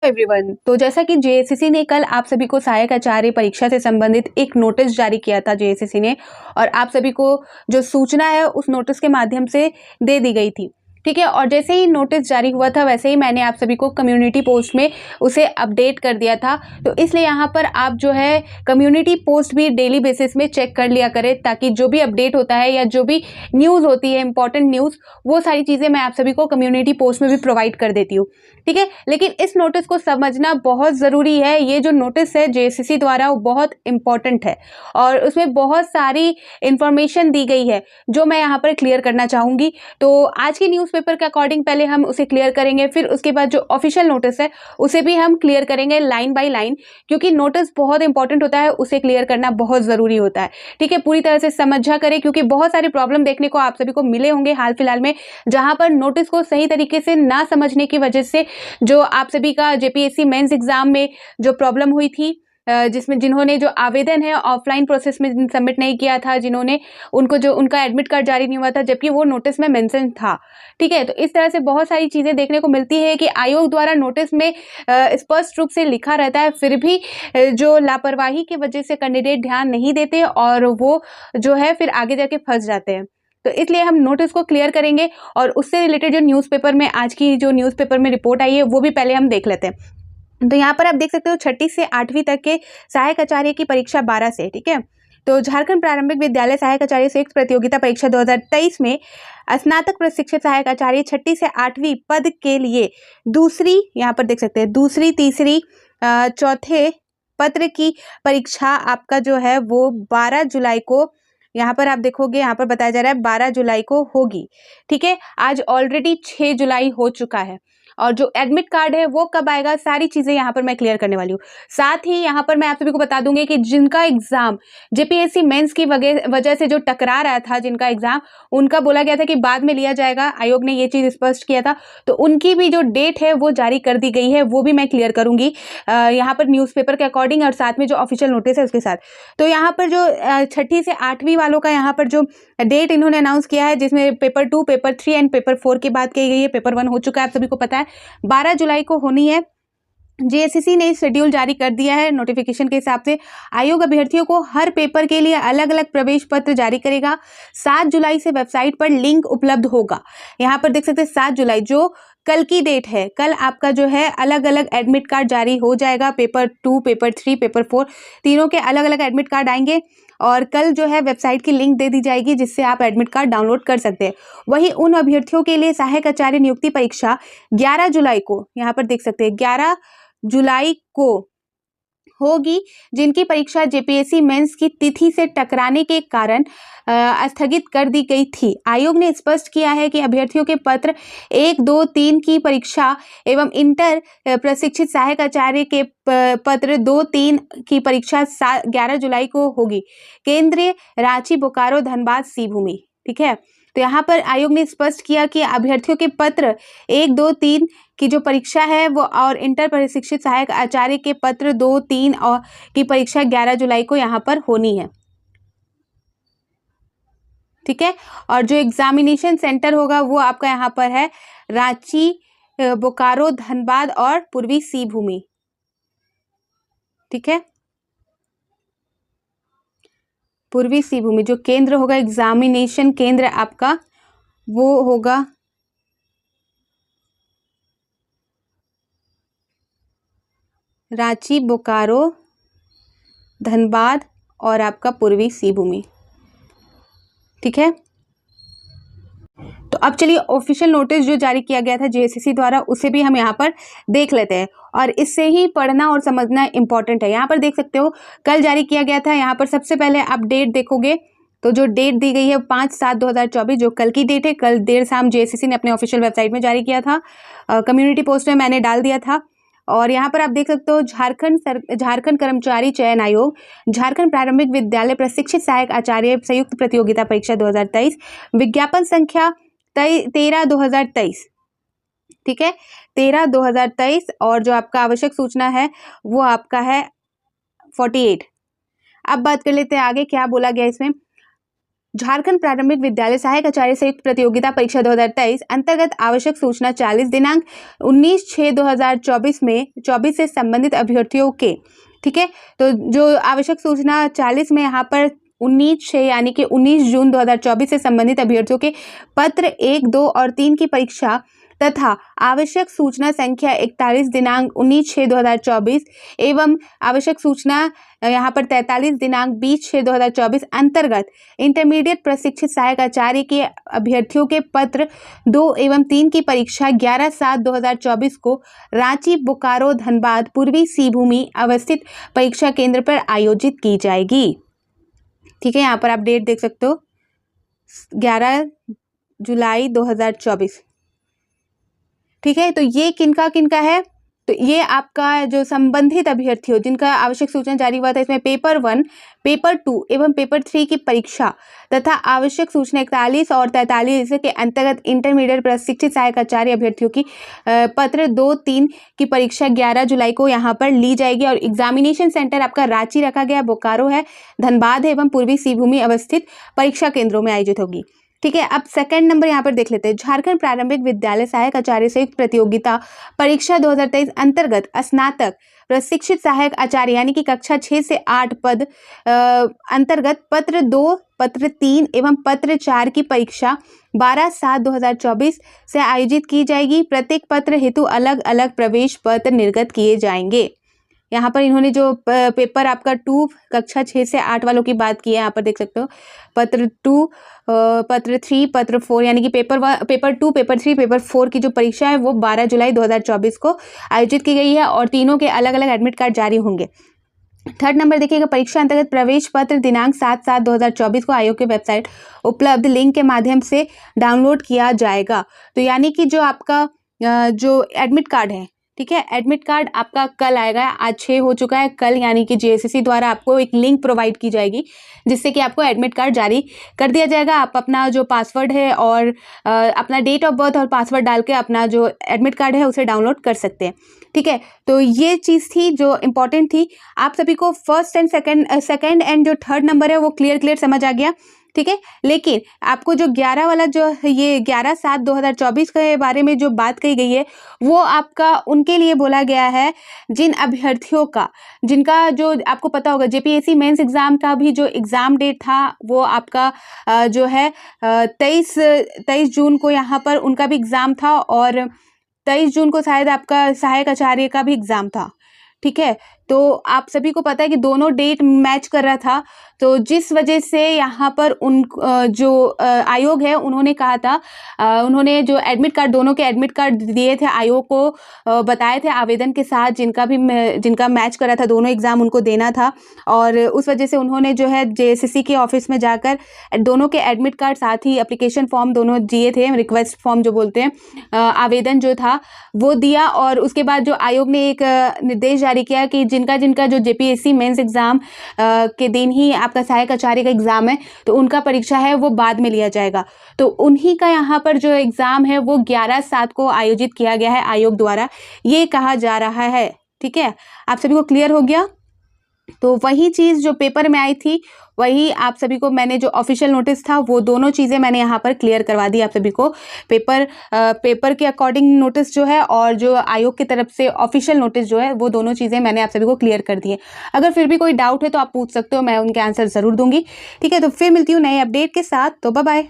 Everyone, तो जैसा कि जेएसएससी ने कल आप सभी को सहायक आचार्य परीक्षा से संबंधित एक नोटिस जारी किया था जेएसएससी ने, और आप सभी को जो सूचना है उस नोटिस के माध्यम से दे दी गई थी। ठीक है, और जैसे ही नोटिस जारी हुआ था वैसे ही मैंने आप सभी को कम्युनिटी पोस्ट में उसे अपडेट कर दिया था। तो इसलिए यहाँ पर आप जो है कम्युनिटी पोस्ट भी डेली बेसिस में चेक कर लिया करें, ताकि जो भी अपडेट होता है या जो भी न्यूज़ होती है इंपॉर्टेंट न्यूज़, वो सारी चीज़ें मैं आप सभी को कम्युनिटी पोस्ट में भी प्रोवाइड कर देती हूँ। ठीक है, लेकिन इस नोटिस को समझना बहुत ज़रूरी है। ये जो नोटिस है जेएसएससी द्वारा वो बहुत इंपॉर्टेंट है और उसमें बहुत सारी इंफॉर्मेशन दी गई है जो मैं यहाँ पर क्लियर करना चाहूँगी। तो आज के न्यूज़पेपर के अकॉर्डिंग पहले हम उसे क्लियर करेंगे, फिर उसके बाद जो ऑफिशियल नोटिस है उसे भी हम क्लियर करेंगे लाइन बाय लाइन, क्योंकि नोटिस बहुत इंपॉर्टेंट होता है, उसे क्लियर करना बहुत ज़रूरी होता है। ठीक है, पूरी तरह से समझा करें, क्योंकि बहुत सारे प्रॉब्लम देखने को आप सभी को मिले होंगे हाल फिलहाल में, जहाँ पर नोटिस को सही तरीके से ना समझने की वजह से जो आप सभी का जेपीएससी मेंस एग्जाम में जो प्रॉब्लम हुई थी, जिसमें जिन्होंने जो आवेदन है ऑफलाइन प्रोसेस में सबमिट नहीं किया था, जिन्होंने उनको जो उनका एडमिट कार्ड जारी नहीं हुआ था जबकि वो नोटिस में मेंशन था। ठीक है, तो इस तरह से बहुत सारी चीज़ें देखने को मिलती है कि आयोग द्वारा नोटिस में स्पष्ट रूप से लिखा रहता है, फिर भी जो लापरवाही की वजह से कैंडिडेट ध्यान नहीं देते और वो जो है फिर आगे जाके फंस जाते हैं। तो इसलिए हम नोटिस को क्लियर करेंगे और उससे रिलेटेड जो न्यूज़पेपर में आज की जो न्यूज़पेपर में रिपोर्ट आई है वो भी पहले हम देख लेते हैं। तो यहाँ पर आप देख सकते हो 6ठी से 8वीं तक के सहायक आचार्य की परीक्षा 12 से। ठीक है, तो झारखंड प्रारंभिक विद्यालय सहायक आचार्य संयुक्त प्रतियोगिता परीक्षा 2023 में स्नातक प्रशिक्षित सहायक आचार्य 6ठी से 8वीं पद के लिए दूसरी, यहाँ पर देख सकते हैं दूसरी, तीसरी, चौथे पत्र की परीक्षा आपका जो है वो 12 जुलाई को, यहाँ पर आप देखोगे यहाँ पर बताया जा रहा है 12 जुलाई को होगी। ठीक है, आज ऑलरेडी 6 जुलाई हो चुका है और जो एडमिट कार्ड है वो कब आएगा, सारी चीज़ें यहाँ पर मैं क्लियर करने वाली हूँ। साथ ही यहाँ पर मैं आप सभी को बता दूंगी कि जिनका एग्जाम जेपीएससी मेंस की वजह से जो टकरा रहा था, जिनका एग्जाम उनका बोला गया था कि बाद में लिया जाएगा, आयोग ने ये चीज़ स्पष्ट किया था, तो उनकी भी जो डेट है वो जारी कर दी गई है, वो भी मैं क्लियर करूंगी यहाँ पर न्यूज़पेपर के अकॉर्डिंग और साथ में जो ऑफिशियल नोटिस है उसके साथ। तो यहाँ पर जो 6ठी से 8वीं वालों का यहाँ पर जो डेट इन्होंने अनाउंस किया है, जिसमें पेपर 2, पेपर 3 एंड पेपर 4 की बात की गई है। पेपर 1 हो चुका है, आप सभी को पता है 12 जुलाई को होनी है। जेएसएससी ने शेड्यूल जारी कर दिया है नोटिफिकेशन के हिसाब से। आयोग अभ्यर्थियों को हर पेपर के लिए अलग अलग प्रवेश पत्र जारी करेगा। 7 जुलाई से वेबसाइट पर लिंक उपलब्ध होगा। यहाँ पर देख सकते हैं 7 जुलाई जो कल की डेट है, कल आपका जो है अलग अलग एडमिट कार्ड जारी हो जाएगा। पेपर 2, पेपर 3, पेपर 4 तीनों के अलग अलग एडमिट कार्ड आएंगे और कल जो है वेबसाइट की लिंक दे दी जाएगी जिससे आप एडमिट कार्ड डाउनलोड कर सकते हैं। वहीं उन अभ्यर्थियों के लिए सहायक आचार्य नियुक्ति परीक्षा 11 जुलाई को, यहाँ पर देख सकते हैं 11 जुलाई को होगी, जिनकी परीक्षा जेपीएससी मेंस की तिथि से टकराने के कारण स्थगित कर दी गई थी। आयोग ने स्पष्ट किया है कि अभ्यर्थियों के पत्र 1, 2, 3 की परीक्षा एवं इंटर प्रशिक्षित सहायक आचार्य के पत्र 2, 3 की परीक्षा 11 जुलाई को होगी। केंद्र रांची, बोकारो, धनबाद, सिवभूमि। ठीक है, तो यहाँ पर आयोग ने स्पष्ट किया कि अभ्यर्थियों के पत्र 1, 2, 3 की जो परीक्षा है वो और इंटर प्रशिक्षित सहायक आचार्य के पत्र 2, 3 और की परीक्षा 11 जुलाई को यहाँ पर होनी है। ठीक है, और जो एग्जामिनेशन सेंटर होगा वो आपका यहाँ पर है रांची, बोकारो, धनबाद और पूर्वी सिंहभूमि। ठीक है, पूर्वी सिंहभूमि जो केंद्र होगा, एग्जामिनेशन केंद्र आपका वो होगा रांची, बोकारो, धनबाद और आपका पूर्वी सिंहभूमि। ठीक है, तो अब चलिए ऑफिशियल नोटिस जो जारी किया गया था जेएसएससी द्वारा उसे भी हम यहाँ पर देख लेते हैं, और इससे ही पढ़ना और समझना इंपॉर्टेंट है। यहाँ पर देख सकते हो कल जारी किया गया था। यहाँ पर सबसे पहले आप डेट देखोगे तो जो डेट दी गई है 5/7/2024 जो कल की डेट है, कल देर शाम जेएसएससी ने अपने ऑफिशियल वेबसाइट में जारी किया था। कम्युनिटी पोस्ट में मैंने डाल दिया था। और यहाँ पर आप देख सकते हो झारखंड कर्मचारी चयन आयोग, झारखंड प्रारंभिक विद्यालय प्रशिक्षित सहायक आचार्य संयुक्त प्रतियोगिता परीक्षा 2023, विज्ञापन संख्या 13/2023। ठीक है, 13/2023। और जो आपका आवश्यक सूचना है वो आपका है 48। अब बात कर लेते हैं आगे क्या बोला गया इसमें। झारखंड प्रारंभिक विद्यालय सहायक आचार्य संयुक्त प्रतियोगिता परीक्षा 2023 अंतर्गत आवश्यक सूचना 40 दिनांक 19/6/2024 में 24 से संबंधित अभ्यर्थियों के, ठीक है, तो जो आवश्यक सूचना 40 में यहाँ पर 19/6 यानी कि 19 जून 2024 से संबंधित अभ्यर्थियों के पत्र 1, 2 और 3 की परीक्षा तथा आवश्यक सूचना संख्या 41 दिनांक 19/6/2024 एवं आवश्यक सूचना यहाँ पर 43 दिनांक 20/6/2024 अंतर्गत इंटरमीडिएट प्रशिक्षित सहायक आचार्य के अभ्यर्थियों के पत्र 2 एवं 3 की परीक्षा 11/7/2024 को रांची, बोकारो, धनबाद, पूर्वी सिंहभूमि अवस्थित परीक्षा केंद्र पर आयोजित की जाएगी। ठीक है, यहाँ पर आप डेट देख सकते हो 11 जुलाई 2024। ठीक है, तो ये किनका किनका है, तो ये आपका जो संबंधित अभ्यर्थी हो जिनका आवश्यक सूचना जारी हुआ था, इसमें पेपर 1, पेपर 2 एवं पेपर 3 की परीक्षा तथा आवश्यक सूचना 41 और 43 के अंतर्गत इंटरमीडिएट प्रशिक्षित सहायक आचार्य अभ्यर्थियों की पत्र 2, 3 की परीक्षा 11 जुलाई को यहाँ पर ली जाएगी और एग्जामिनेशन सेंटर आपका रांची रखा गया, बोकारो है, धनबाद है एवं पूर्वी सिंहभूमि अवस्थित परीक्षा केंद्रों में आयोजित होगी। ठीक है, अब सेकंड नंबर यहाँ पर देख लेते हैं। झारखंड प्रारंभिक विद्यालय सहायक आचार्य संयुक्त प्रतियोगिता परीक्षा 2023 अंतर्गत स्नातक प्रशिक्षित सहायक आचार्य यानी कि कक्षा 6 से 8 पद अंतर्गत पत्र 2, पत्र 3 एवं पत्र 4 की परीक्षा 12/7/2024 से आयोजित की जाएगी। प्रत्येक पत्र हेतु अलग अलग प्रवेश पत्र निर्गत किए जाएंगे। यहाँ पर इन्होंने जो पेपर आपका 2 कक्षा 6 से 8 वालों की बात की है, यहाँ पर देख सकते हो पत्र 2, पत्र 3, पत्र 4 यानी कि पेपर 2, पेपर 3, पेपर 4 की जो परीक्षा है वो 12 जुलाई 2024 को आयोजित की गई है और तीनों के अलग अलग एडमिट कार्ड जारी होंगे। थर्ड नंबर देखिएगा, परीक्षा अंतर्गत प्रवेश पत्र दिनांक 7/7/2024 को आयोग की वेबसाइट उपलब्ध लिंक के माध्यम से डाउनलोड किया जाएगा। तो यानी कि जो आपका जो एडमिट कार्ड है, ठीक है, एडमिट कार्ड आपका कल आएगा, आज 6 हो चुका है, कल यानी कि जेएसएससी द्वारा आपको एक लिंक प्रोवाइड की जाएगी जिससे कि आपको एडमिट कार्ड जारी कर दिया जाएगा। आप अपना जो पासवर्ड है और अपना डेट ऑफ बर्थ और पासवर्ड डाल के अपना जो एडमिट कार्ड है उसे डाउनलोड कर सकते हैं। ठीक है, तो ये चीज़ थी जो इम्पोर्टेंट थी। आप सभी को फर्स्ट एंड सेकंड एंड जो थर्ड नंबर है वो क्लियर समझ आ गया। ठीक है, लेकिन आपको जो 11 वाला जो ये 11/7/2024 के बारे में जो बात कही गई है वो आपका उनके लिए बोला गया है जिन अभ्यर्थियों का, जिनका जो आपको पता होगा जेपीएससी मेंस एग्जाम का भी जो एग्ज़ाम डेट था वो आपका जो है 23 जून को यहाँ पर उनका भी एग्ज़ाम था और 23 जून को शायद आपका सहायक आचार्य का भी एग्ज़ाम था। ठीक है, तो आप सभी को पता है कि दोनों डेट मैच कर रहा था, तो जिस वजह से यहाँ पर उन जो आयोग है उन्होंने कहा था, उन्होंने जो एडमिट कार्ड, दोनों के एडमिट कार्ड दिए थे आयोग को, बताए थे आवेदन के साथ जिनका मैच कर रहा था, दोनों एग्ज़ाम उनको देना था और उस वजह से उन्होंने जो है जेएसएससी के ऑफिस में जाकर दोनों के एडमिट कार्ड साथ ही एप्लीकेशन फॉर्म दोनों दिए थे, रिक्वेस्ट फॉर्म जो बोलते हैं, आवेदन जो था वो दिया और उसके बाद जो आयोग ने एक निर्देश जारी किया कि जिनका जो जेपीएससी मेंस एग्जाम के दिन ही आपका सहायक आचार्य का एग्जाम है तो उनका परीक्षा है वो बाद में लिया जाएगा। तो उन्हीं का यहाँ पर जो एग्जाम है वो 11/7 को आयोजित किया गया है आयोग द्वारा, ये कहा जा रहा है। ठीक है, आप सभी को क्लियर हो गया। तो वही चीज़ जो पेपर में आई थी वही आप सभी को मैंने जो ऑफिशियल नोटिस था वो दोनों चीज़ें मैंने यहाँ पर क्लियर करवा दी आप सभी को। पेपर के अकॉर्डिंग नोटिस जो है और जो आयोग की तरफ से ऑफिशियल नोटिस जो है वो दोनों चीज़ें मैंने आप सभी को क्लियर कर दी है। अगर फिर भी कोई डाउट है तो आप पूछ सकते हो, मैं उनके आंसर ज़रूर दूंगी। ठीक है, तो फिर मिलती हूँ नए अपडेट के साथ, तो बाय बाय।